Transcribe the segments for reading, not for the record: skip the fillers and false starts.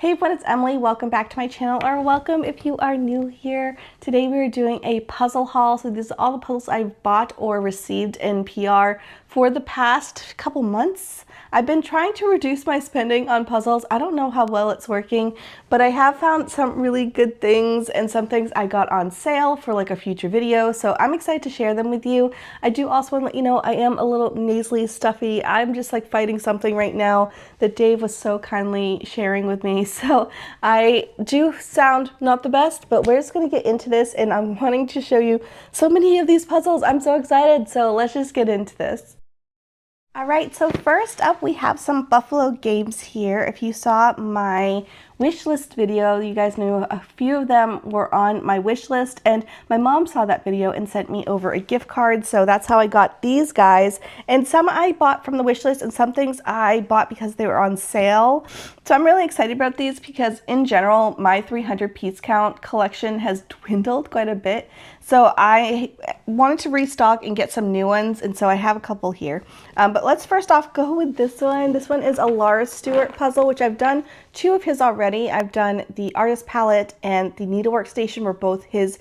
Hey everyone, it's Emily. Welcome back to my channel, or welcome if you are new here. Today we are doing a puzzle haul. So these are all the puzzles I've bought or received in PR for the past couple months. I've been trying to reduce my spending on puzzles. I don't know how well it's working, but I have found some really good things and some things I got on sale for like a future video. So I'm excited to share them with you. I do also want to let you know I am a little nasally stuffy. I'm just like fighting something right now that Dave was so kindly sharing with me. So I do sound not the best, but we're just going to get into this and I'm wanting to show you so many of these puzzles. I'm so excited. So let's just get into this. All right, so first up we have some Buffalo games here. If you saw my wish list video, you guys knew a few of them were on my wish list, and my mom saw that video and sent me over a gift card. So that's how I got these guys, and some I bought from the wish list and some things I bought because they were on sale. So I'm really excited about these because in general my 300 piece count collection has dwindled quite a bit. So I wanted to restock and get some new ones, and so I have a couple here. But let's first off go with this one. This one is a Lars Stewart puzzle, which I've done two of his already. I've done the artist palette and the needlework station were both his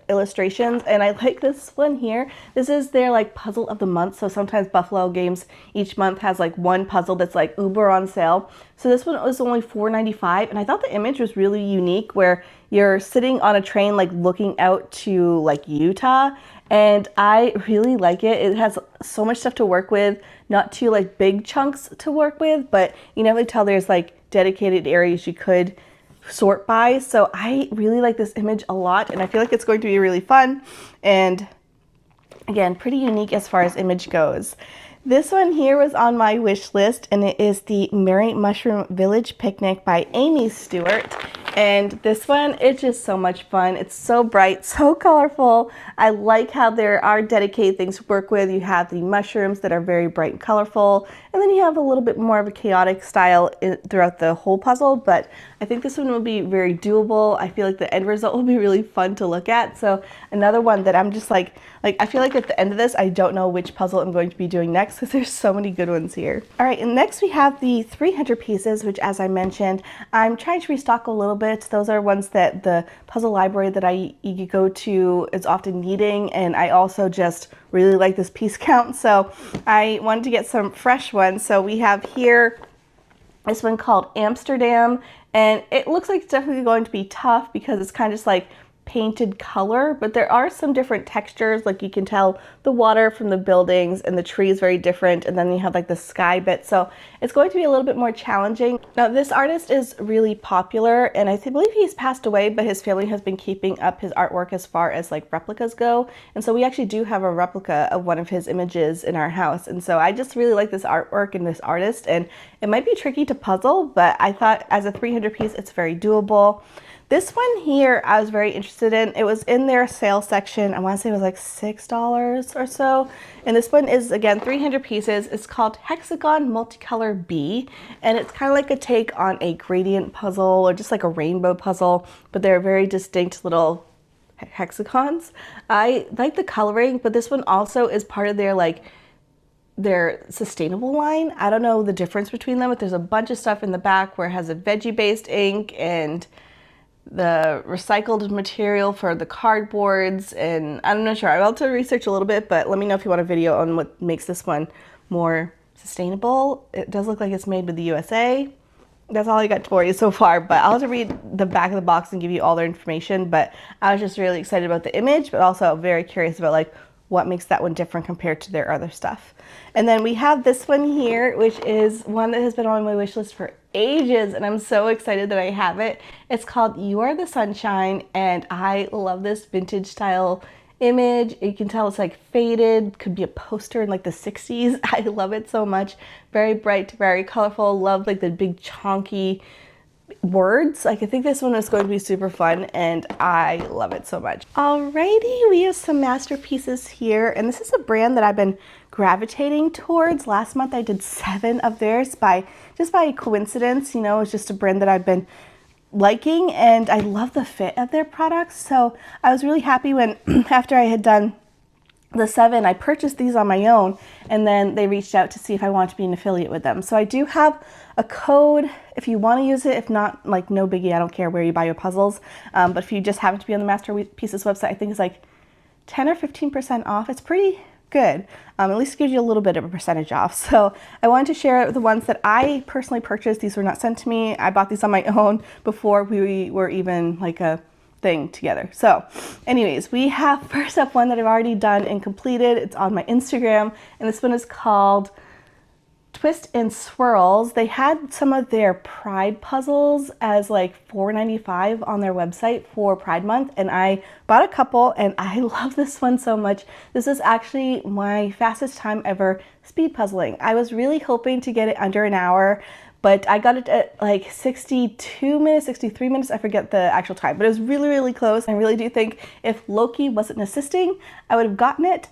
illustrations, and I like this one here. This is their like puzzle of the month. So sometimes Buffalo Games each month has like one puzzle that's like uber on sale. So this one was only $4.95, and I thought the image was really unique where you're sitting on a train like looking out to like Utah, and I really like it. It has so much stuff to work with, not too like big chunks to work with, but you never tell there's like dedicated areas you could sort by. So I really like this image a lot, and I feel like it's going to be really fun and again pretty unique as far as image goes. This one here was on my wish list, and it is the Merry Mushroom Village Picnic by Amy Stewart. And this one, it's just so much fun. It's so bright, so colorful. I like how there are dedicated things to work with. You have the mushrooms that are very bright and colorful, and then you have a little bit more of a chaotic style throughout the whole puzzle, but I think this one will be very doable. I feel like the end result will be really fun to look at. So another one that I'm just like I feel like at the end of this, I don't know which puzzle I'm going to be doing next because there's so many good ones here. All right, and next we have the 300 pieces, which as I mentioned, I'm trying to restock a little bit. Those are ones that the puzzle library that I go to is often needing, and I also just really like this piece count. So I wanted to get some fresh ones. So we have here this one called Amsterdam, and it looks like it's definitely going to be tough because it's kind of just like painted color, but there are some different textures. Like you can tell the water from the buildings and the tree is very different, and then you have like the sky bit, so it's going to be a little bit more challenging. Now this artist is really popular, and I believe he's passed away, but his family has been keeping up his artwork as far as like replicas go, and so we actually do have a replica of one of his images in our house. And so I just really like this artwork and this artist, and it might be tricky to puzzle, but I thought as a 300 piece it's very doable. This one here I was very interested in. It was in their sale section. I want to say it was like $6 or so. And this one is, again, 300 pieces. It's called Hexagon Multicolor Bee. And it's kind of like a take on a gradient puzzle or just like a rainbow puzzle, but they're very distinct little hexagons. I like the coloring, but this one also is part of their sustainable line. I don't know the difference between them, but there's a bunch of stuff in the back where it has a veggie-based ink and the recycled material for the cardboards, and I'm not sure. I'll have to research a little bit, but let me know if you want a video on what makes this one more sustainable. It does look like it's made with the USA. That's all I got for you so far, but I'll have to read the back of the box and give you all their information. But I was just really excited about the image, but also very curious about like what makes that one different compared to their other stuff. And then we have this one here, which is one that has been on my wish list for ages, and I'm so excited that I have it. It's called You Are the Sunshine, and I love this vintage style image. You can tell it's like faded, could be a poster in like the 60s. I love it so much. Very bright, very colorful. Love like the big chonky words. Like I think this one is going to be super fun, and I love it so much. Alrighty, we have some masterpieces here, and this is a brand that I've been gravitating towards. Last month I did 7 of theirs just by coincidence. You know, it's just a brand that I've been liking, and I love the fit of their products. So I was really happy when after I had done the 7, I purchased these on my own, and then they reached out to see if I want to be an affiliate with them. So I do have a code if you want to use it. If not, like, no biggie, I don't care where you buy your puzzles. But if you just happen to be on the Masterpieces website, I think it's like 10 or 15% off. It's pretty good. At least gives you a little bit of a percentage off. So I wanted to share the ones that I personally purchased. These were not sent to me. I bought these on my own before we were even like a thing together. So anyways, we have first up one that I've already done and completed. It's on my Instagram, and this one is called Twist and Swirls. They had some of their Pride puzzles as like $4.95 on their website for Pride Month, and I bought a couple, and I love this one so much. This is actually my fastest time ever speed puzzling. I was really hoping to get it under an hour, but I got it at like 62 minutes, 63 minutes, I forget the actual time, but it was really, really close. I really do think if Loki wasn't assisting, I would have gotten it.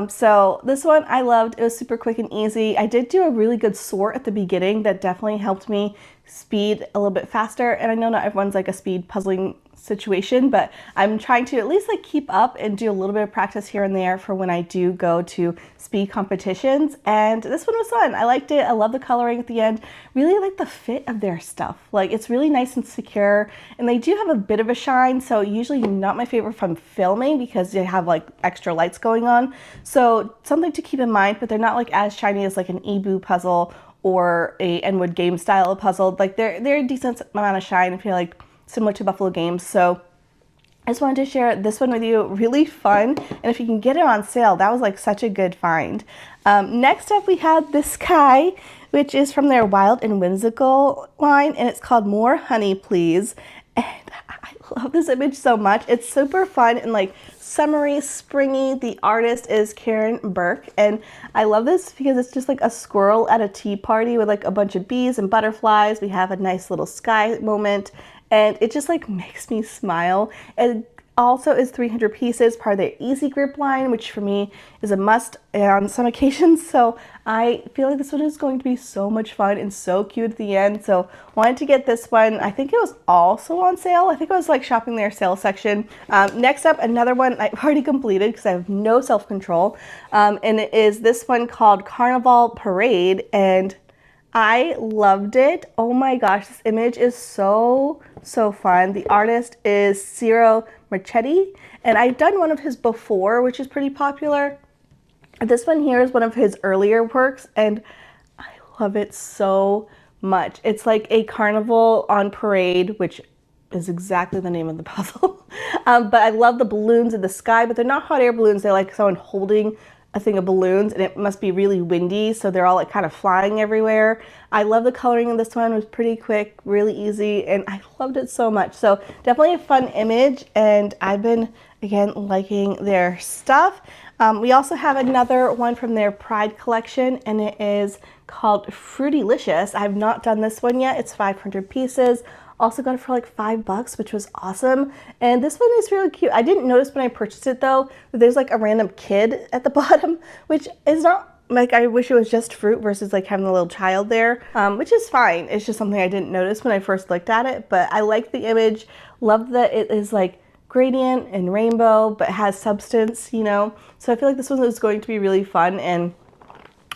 So this one I loved. It was super quick and easy. I did do a really good sort at the beginning that definitely helped me speed a little bit faster. And I know not everyone's like a speed puzzling situation, but I'm trying to at least like keep up and do a little bit of practice here and there for when I do go to speed competitions. And this one was fun. I liked it. I love the coloring at the end. Really like the fit of their stuff. Like, it's really nice and secure, and they do have a bit of a shine, so usually not my favorite from filming because they have like extra lights going on. So something to keep in mind, but they're not like as shiny as like an Ebu puzzle or a Enwood game style puzzle. Like, they're a decent amount of shine, I feel like, similar to Buffalo Games. So I just wanted to share this one with you. Really fun, and if you can get it on sale, that was like such a good find. Next up we had this guy, which is from their Wild and Whimsical line, and it's called More Honey Please. And I love this image so much. It's super fun and like summery, springy. The artist is Karen Burke, and I love this because it's just like a squirrel at a tea party with like a bunch of bees and butterflies. We have a nice little sky moment, and it just like makes me smile. And also is 300 pieces, part of their Easy Grip line, which for me is a must on some occasions. So I feel like this one is going to be so much fun and so cute at the end. So wanted to get this one. I think it was also on sale. I think I was like shopping their sale section. Next up, another one I've already completed because I have no self-control. And it is this one called Carnival Parade, and I loved it. Oh my gosh, this image is so fun. The artist is Ciro Marchetti, and I've done one of his before, which is pretty popular. This one here is one of his earlier works, and I love it so much. It's like a carnival on parade, which is exactly the name of the puzzle. But I love the balloons in the sky, but they're not hot air balloons. They're like someone holding a thing of balloons, and it must be really windy, so they're all like kind of flying everywhere. I love the coloring in this one. It was pretty quick, really easy, and I loved it so much. So definitely a fun image, and I've been, again, liking their stuff. We also have another one from their Pride collection, and it is called Fruitylicious. I have not done this one yet. It's 500 pieces. Also got it for like $5, which was awesome. And this one is really cute. I didn't notice when I purchased it though, that there's like a random kid at the bottom, which is not like, I wish it was just fruit versus like having a little child there, which is fine. It's just something I didn't notice when I first looked at it, but I like the image. Love that it is like gradient and rainbow, but has substance, you know? So I feel like this one is going to be really fun, and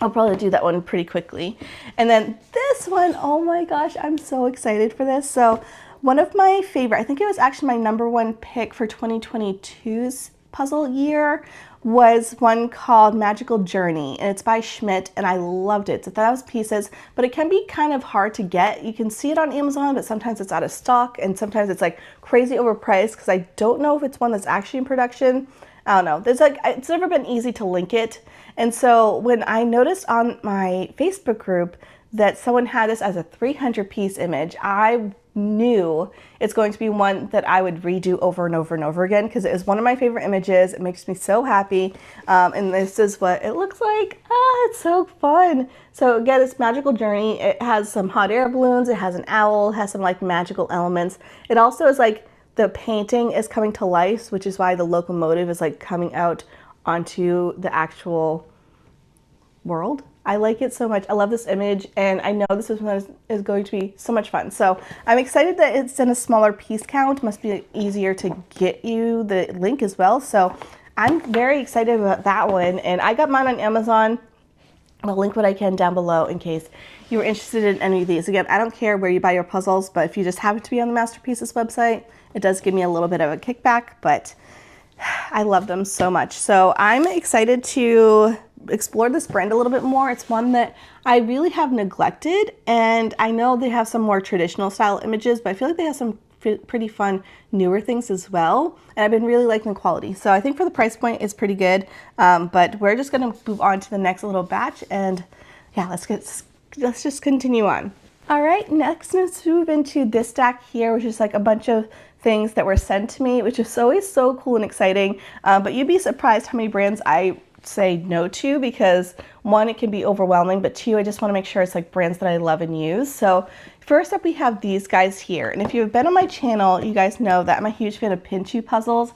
I'll probably do that one pretty quickly. And then this one, oh my gosh, I'm so excited for this. So one of my favorite, I think it was actually my #1 pick for 2022's puzzle year, was one called Magical Journey, and it's by Schmidt, and I loved it. It's 1,000 pieces, but it can be kind of hard to get. You can see it on Amazon, but sometimes it's out of stock, and sometimes it's like crazy overpriced because I don't know if it's one that's actually in production. I don't know. There's like, it's never been easy to link it. And so when I noticed on my Facebook group that someone had this as a 300 piece image, I knew it's going to be one that I would redo over and over and over again because it is one of my favorite images. It makes me so happy. And this is what it looks like. Ah, it's so fun. So again, it's Magical Journey. It has some hot air balloons. It has an owl. It has some like magical elements. It also is like, the painting is coming to life, which is why the locomotive is like coming out onto the actual world. I like it so much. I love this image, and I know this is going to be so much fun. So I'm excited that it's in a smaller piece count. Must be easier to get you the link as well. So I'm very excited about that one, and I got mine on Amazon. I'll link what I can down below in case you were interested in any of these. Again, I don't care where you buy your puzzles, but if you just happen to be on the Masterpieces website, it does give me a little bit of a kickback, but I love them so much. So I'm excited to explore this brand a little bit more. It's one that I really have neglected, and I know they have some more traditional style images, but I feel like they have some pretty fun newer things as well, and I've been really liking the quality. So I think for the price point it's pretty good, but we're just gonna move on to the next little batch, and yeah, let's just continue on. All right, next let's move into this stack here, which is like a bunch of things that were sent to me, which is always so cool and exciting, but you'd be surprised how many brands I say no to, because one, it can be overwhelming, but two, I just want to make sure it's like brands that I love and use. So first up we have these guys here, and if you've been on my channel, you guys know that I'm a huge fan of Pin-chu puzzles.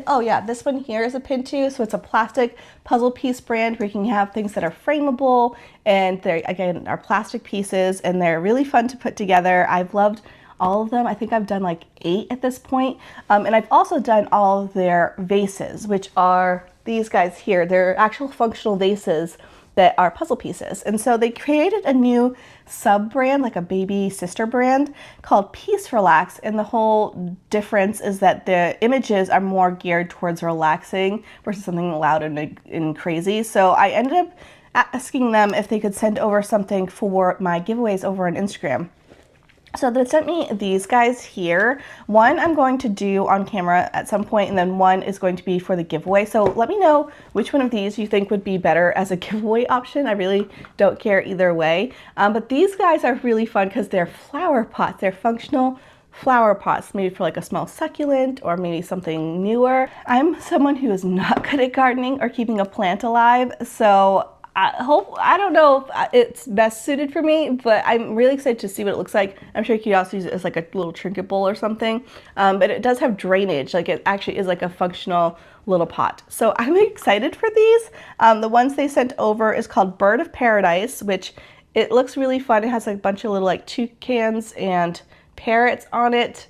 Oh yeah, this one here is a Pin-chu, so it's a plastic puzzle piece brand where you can have things that are frameable, and they again are plastic pieces, and they're really fun to put together. I've loved all of them. I think I've done like 8 at this point, and I've also done all of their vases, which are these guys here. They're actual functional vases that are puzzle pieces. And so they created a new sub brand, like a baby sister brand called Peace Relax. And the whole difference is that the images are more geared towards relaxing versus something loud and crazy. So I ended up asking them if they could send over something for my giveaways over on Instagram. So they sent me these guys here. One I'm going to do on camera at some point, and then one is going to be for the giveaway. So let me know which one of these you think would be better as a giveaway option. I really don't care either way. But these guys are really fun because they're flower pots. They're functional flower pots, maybe for like a small succulent or maybe something newer. I'm someone who is not good at gardening or keeping a plant alive, so I don't know if it's best suited for me, but I'm really excited to see what it looks like. I'm sure you could also use it as like a little trinket bowl or something, but it does have drainage. Like it actually is like a functional little pot. So I'm excited for these. The ones they sent over is called Bird of Paradise, which it looks really fun. It has like a bunch of little like toucans and parrots on it.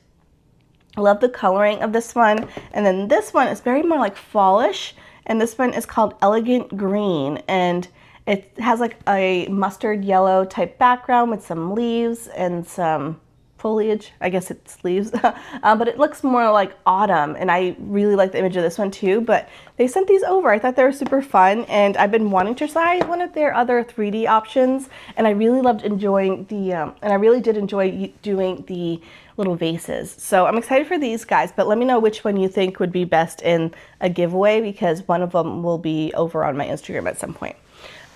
I love the coloring of this one. And then this one is very more like fallish. And this one is called Elegant Green, and it has like a mustard yellow type background with some leaves and some foliage. I guess it's leaves, but it looks more like autumn, and I really like the image of this one too. But they sent these over. I thought they were super fun, and I've been wanting to try one of their other 3D options, and I really loved enjoying the, and I really did enjoy doing the little vases. So I'm excited for these guys, but let me know which one you think would be best in a giveaway, because one of them will be over on my Instagram at some point.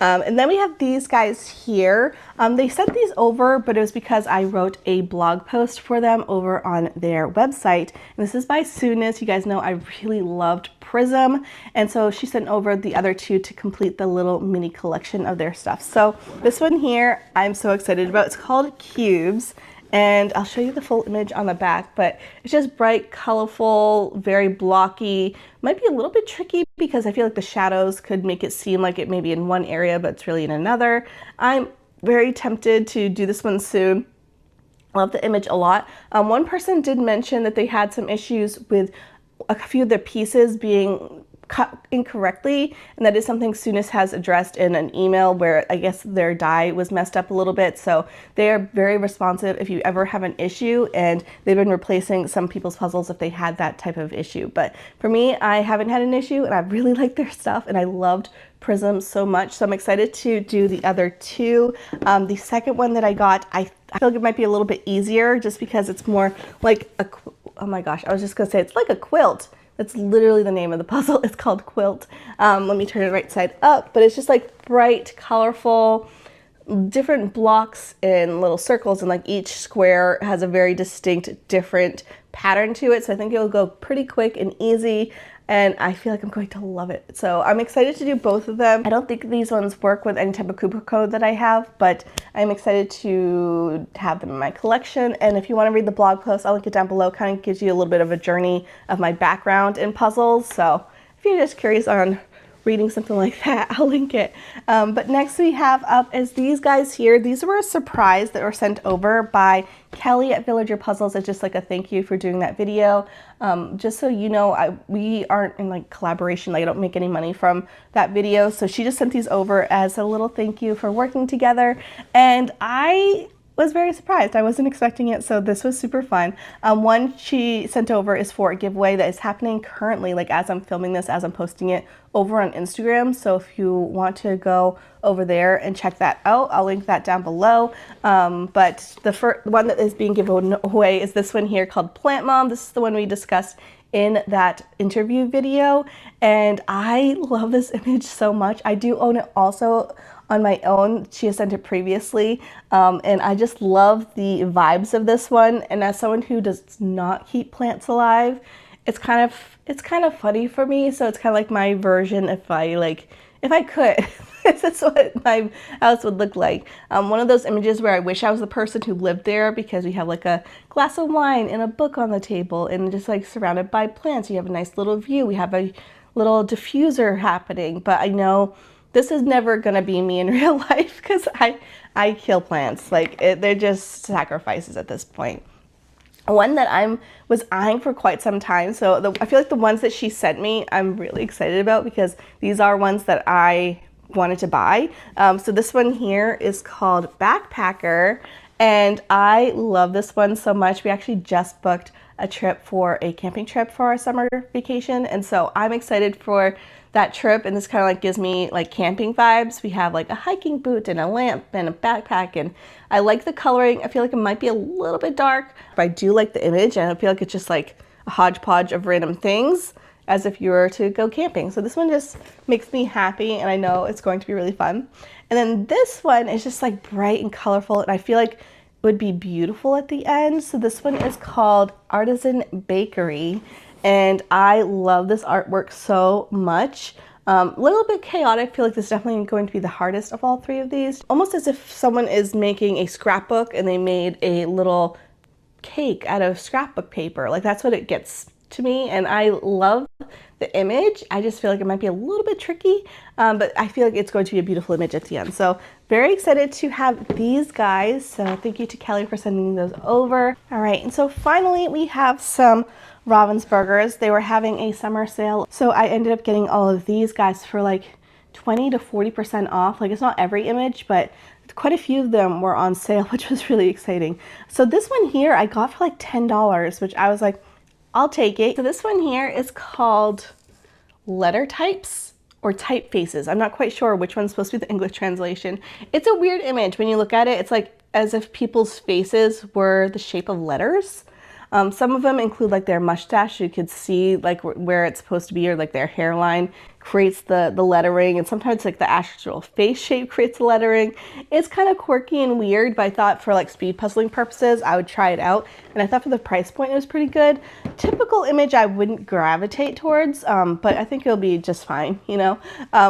And then we have these guys here. They sent these over, but it was because I wrote a blog post for them over on their website. And this is by Sooness. You guys know I really loved Prism, and so she sent over the other two to complete the little mini collection of their stuff. So this one here I'm so excited about. It's called Cubes. And I'll show you the full image on the back, but it's just bright, colorful, very blocky. Might be a little bit tricky because I feel like the shadows could make it seem like it may be in one area, but it's really in another. I'm very tempted to do this one soon. I love the image a lot. One person did mention that they had some issues with a few of their pieces being cut incorrectly, and that is something Sooness has addressed in an email where I guess their die was messed up a little bit. So they are very responsive if you ever have an issue, and they've been replacing some people's puzzles if they had that type of issue. But for me, I haven't had an issue, and I really like their stuff, and I loved Prism so much. So I'm excited to do the other two. The second one that I got, I feel like it might be a little bit easier just because it's more like a, oh my gosh, I was just gonna say it's like a quilt. That's literally the name of the puzzle. It's called Quilt. Let me turn it right side up, but it's just like bright, colorful, different blocks in little circles, and like each square has a very distinct, different pattern to it. So I think it will go pretty quick and easy, and I feel like I'm going to love it. So I'm excited to do both of them. I don't think these ones work with any type of coupon code that I have, but I'm excited to have them in my collection. And if you want to read the blog post, I'll link it down below. Kind of gives you a little bit of a journey of my background in puzzles. So if you're just curious on reading something like that, I'll link it. But next we have up is these guys here. These were a surprise that were sent over by Kelly at Villager Puzzles. It's just like a thank you for doing that video. Just so you know, we aren't in like collaboration, like I don't make any money from that video. So she just sent these over as a little thank you for working together. And I was very surprised. I wasn't expecting it, so this was super fun. One she sent over is for a giveaway that is happening currently, like as I'm filming this, as I'm posting it over on Instagram. So if you want to go over there and check that out, I'll link that down below. But the first one that is being given away is this one here called Plant Mom. This is the one we discussed in that interview video, and I love this image so much. I do own it also on my own. She has sent it previously, and I just love the vibes of this one. And as someone who does not keep plants alive, it's kind of funny for me. So it's kind of like my version if I could. That's what my house would look like. One of those images where I wish I was the person who lived there, because we have like a glass of wine and a book on the table and just like surrounded by plants. You have a nice little view. We have a little diffuser happening, but I know this is never gonna be me in real life because I kill plants. Like they're just sacrifices at this point. One that I was eyeing for quite some time. So I feel like the ones that she sent me, I'm really excited about because these are ones that I wanted to buy. So this one here is called Backpacker, and I love this one so much. We actually just booked a trip for a camping trip for our summer vacation, and so I'm excited for that trip. And this kind of like gives me like camping vibes. We have like a hiking boot and a lamp and a backpack, and I like the coloring. I feel like it might be a little bit dark, but I do like the image, and I feel like it's just like a hodgepodge of random things as if you were to go camping. So this one just makes me happy, and I know it's going to be really fun. And then this one is just like bright and colorful, and I feel like it would be beautiful at the end. So this one is called Artisan Bakery, and I love this artwork so much. A little bit chaotic. I feel like this is definitely going to be the hardest of all three of these. Almost as if someone is making a scrapbook and they made a little cake out of scrapbook paper. Like that's what it gets to me, and I love the image. I just feel like it might be a little bit tricky, but I feel like it's going to be a beautiful image at the end. So very excited to have these guys. So thank you to Kelly for sending those over. All right, and so finally we have some Ravensburgers. They were having a summer sale, so I ended up getting all of these guys for like 20 to 40% off. Like it's not every image, but quite a few of them were on sale, which was really exciting. So this one here I got for like $10, which I was like, I'll take it. So this one here is called Letter Types or Typefaces. I'm not quite sure which one's supposed to be the English translation. It's a weird image. When you look at it, it's like as if people's faces were the shape of letters. Some of them include like their mustache. You could see like where it's supposed to be, or like their hairline creates the lettering, and sometimes like the actual face shape creates the lettering. It's kind of quirky and weird, but I thought for like speed puzzling purposes I would try it out, and I thought for the price point it was pretty good. Typical image I wouldn't gravitate towards, but I think it'll be just fine, you know.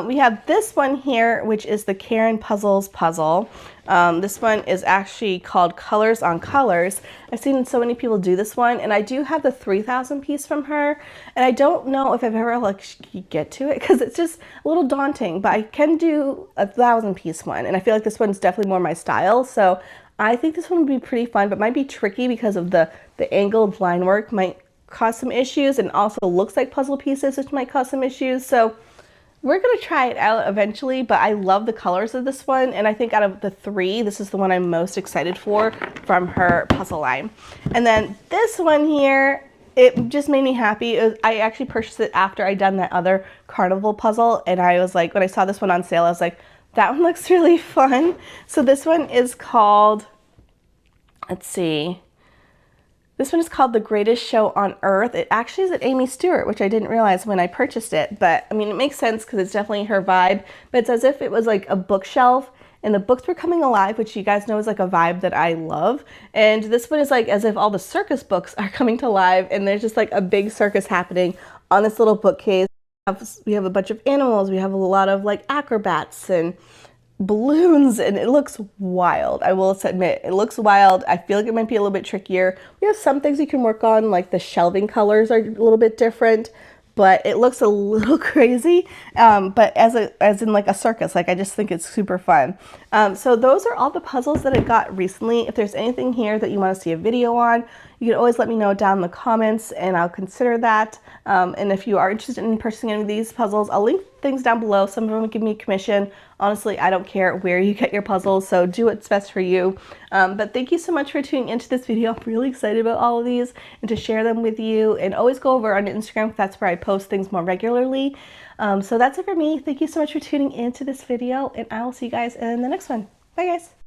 We have this one here, which is the Karen Puzzles puzzle. This one is actually called Colors on Colors. I've seen so many people do this one, and I do have the 3,000 piece from her, and I don't know if I've ever like get to it because it's just a little daunting, but I can do a 1,000 piece one, and I feel like this one's definitely more my style. So I think this one would be pretty fun, but might be tricky because of the angled line work might cause some issues, and also looks like puzzle pieces, which might cause some issues. So we're gonna try it out eventually, but I love the colors of this one, and I think out of the three, this is the one I'm most excited for from her puzzle line. And then this one here, it just made me happy. I actually purchased it after I'd done that other carnival puzzle, and I was like, when I saw this one on sale, I was like, that one looks really fun. So this one is called, let's see, this one is called The Greatest Show on Earth. It actually is at Amy Stewart, which I didn't realize when I purchased it, but I mean, it makes sense because it's definitely her vibe, but it's as if it was like a bookshelf and the books were coming alive, which you guys know is like a vibe that I love. And this one is like as if all the circus books are coming to life, and there's just like a big circus happening on this little bookcase. We have a bunch of animals. We have a lot of like acrobats and balloons, and it looks wild. I will admit, it looks wild. I feel like it might be a little bit trickier. We have some things you can work on, like the shelving colors are a little bit different, but it looks a little crazy, but as in like a circus. Like, I just think it's super fun. So those are all the puzzles that I got recently. If there's anything here that you want to see a video on, you can always let me know down in the comments and I'll consider that. And if you are interested in purchasing any of these puzzles, I'll link things down below. Some of them give me a commission. Honestly, I don't care where you get your puzzles, so do what's best for you. But thank you so much for tuning into this video. I'm really excited about all of these and to share them with you. And always go over on Instagram, that's where I post things more regularly. So that's it for me. Thank you so much for tuning into this video, and I will see you guys in the next one. Bye, guys.